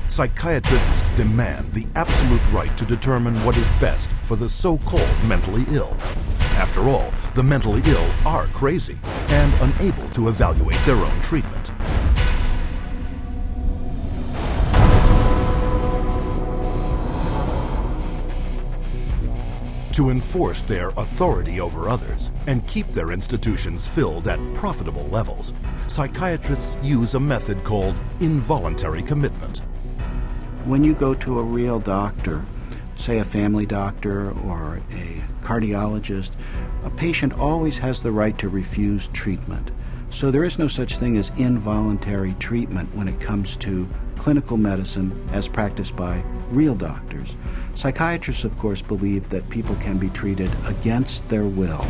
Psychiatrists demand the absolute right to determine what is best for the so-called mentally ill. After all, the mentally ill are crazy and unable to evaluate their own treatment. To enforce their authority over others and keep their institutions filled at profitable levels, psychiatrists use a method called involuntary commitment. When you go to a real doctor, say a family doctor or a cardiologist, a patient always has the right to refuse treatment. So there is no such thing as involuntary treatment when it comes to clinical medicine as practiced by real doctors. Psychiatrists, of course, believe that people can be treated against their will.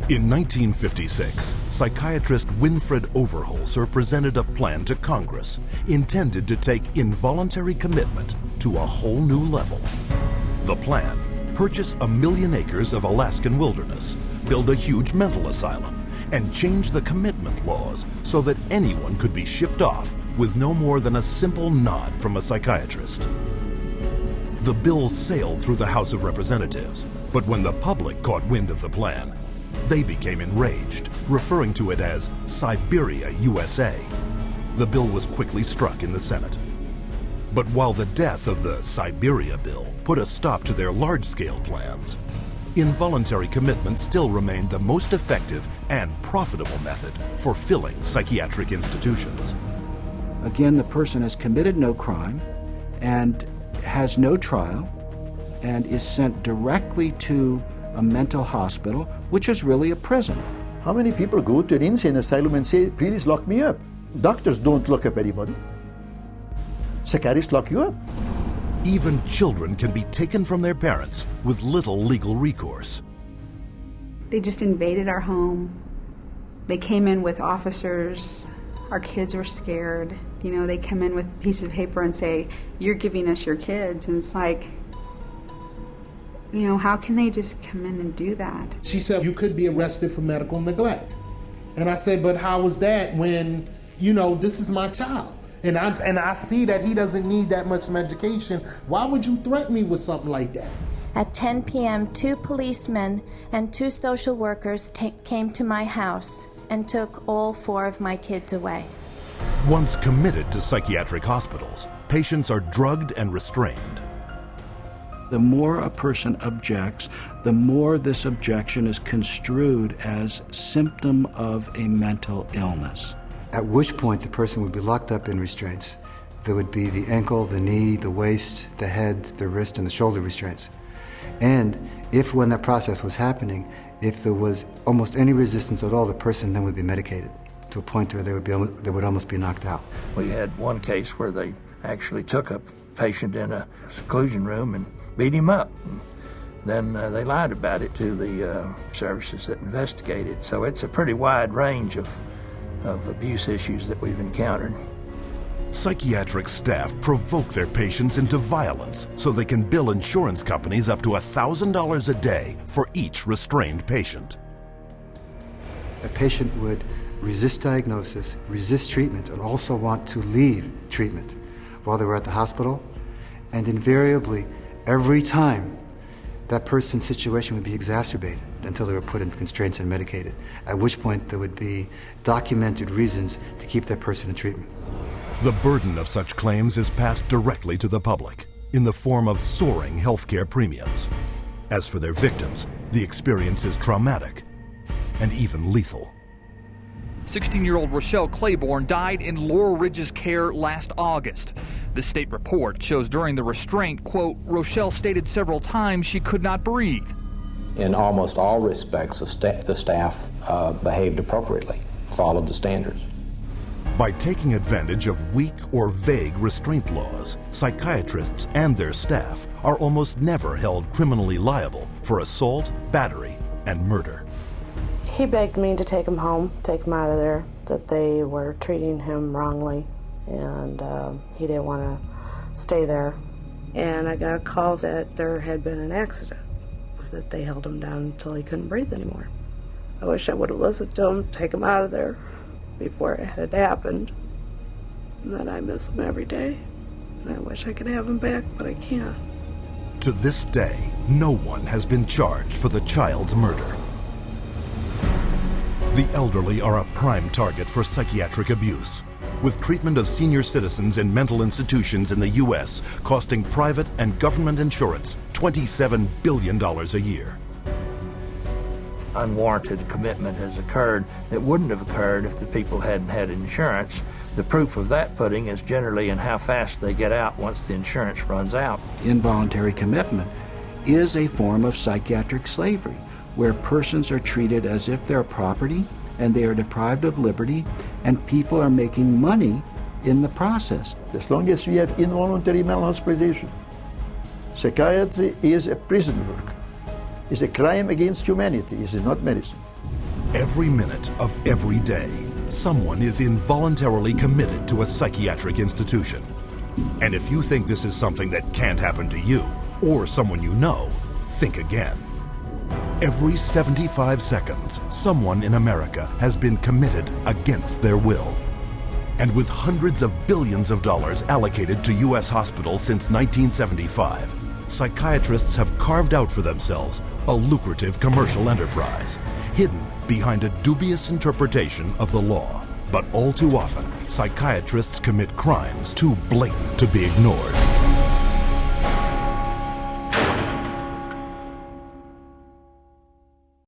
In 1956, psychiatrist Winfred Overholser presented a plan to Congress intended to take involuntary commitment to a whole new level. The plan: purchase 1 million acres of Alaskan wilderness, build a huge mental asylum, and change the commitment laws so that anyone could be shipped off with no more than a simple nod from a psychiatrist. The bill sailed through the House of Representatives, but when the public caught wind of the plan, they became enraged, referring to it as Siberia, USA. The bill was quickly struck in the Senate. But while the death of the Siberia bill put a stop to their large-scale plans, involuntary commitment still remained the most effective and profitable method for filling psychiatric institutions. Again, the person has committed no crime and has no trial and is sent directly to a mental hospital, which is really a prison. How many people go to an insane asylum and say, please lock me up? Doctors don't lock up anybody. Psychiatrists lock you up. Even children can be taken from their parents with little legal recourse. They just invaded our home. They came in with officers. Our kids were scared. You know, they come in with a piece of paper and say, you're giving us your kids. And it's like, you know, how can they just come in and do that? She said, you could be arrested for medical neglect. And I said, but how was that when, you know, this is my child? And I see that he doesn't need that much medication. Why would you threaten me with something like that? At 10 p.m., 2 policemen and 2 social workers came to my house and took all 4 of my kids away. Once committed to psychiatric hospitals, patients are drugged and restrained. The more a person objects, the more this objection is construed as symptom of a mental illness. At which point the person would be locked up in restraints. There would be the ankle, the knee, the waist, the head, the wrist, and the shoulder restraints. And if when that process was happening, if there was almost any resistance at all, the person then would be medicated to a point where they would almost be knocked out. We had one case where they actually took a patient in a seclusion room and beat him up. And then they lied about it to the services that investigated. So it's a pretty wide range of abuse issues that we've encountered. Psychiatric staff provoke their patients into violence so they can bill insurance companies up to $1,000 a day for each restrained patient. A patient would resist diagnosis, resist treatment, and also want to leave treatment while they were at the hospital. And invariably, every time, that person's situation would be exacerbated until they were put in constraints and medicated, at which point there would be documented reasons to keep that person in treatment. The burden of such claims is passed directly to the public in the form of soaring healthcare premiums. As for their victims, the experience is traumatic and even lethal. 16-year-old Rochelle Claiborne died in Laurel Ridge's care last August. The state report shows during the restraint, quote, Rochelle stated several times she could not breathe. In almost all respects, the staff behaved appropriately, followed the standards. By taking advantage of weak or vague restraint laws, psychiatrists and their staff are almost never held criminally liable for assault, battery, and murder. He begged me to take him home, take him out of there, that they were treating him wrongly, and he didn't want to stay there. And I got a call that there had been an accident, that they held him down until he couldn't breathe anymore. I wish I would have listened to him, take him out of there before it had happened. And then I miss him every day. And I wish I could have him back, but I can't. To this day, no one has been charged for the child's murder. The elderly are a prime target for psychiatric abuse, with treatment of senior citizens in mental institutions in the U.S. costing private and government insurance $27 billion a year. Unwarranted commitment has occurred that wouldn't have occurred if the people hadn't had insurance. The proof of that pudding is generally in how fast they get out once the insurance runs out. Involuntary commitment is a form of psychiatric slavery, where persons are treated as if they're property and they are deprived of liberty, and people are making money in the process. As long as we have involuntary mental hospitalization, psychiatry is a prison work. It's a crime against humanity. It is not medicine. Every minute of every day, someone is involuntarily committed to a psychiatric institution. And if you think this is something that can't happen to you or someone you know, think again. Every 75 seconds, someone in America has been committed against their will. And with hundreds of billions of dollars allocated to U.S. hospitals since 1975, psychiatrists have carved out for themselves a lucrative commercial enterprise, hidden behind a dubious interpretation of the law. But all too often, psychiatrists commit crimes too blatant to be ignored.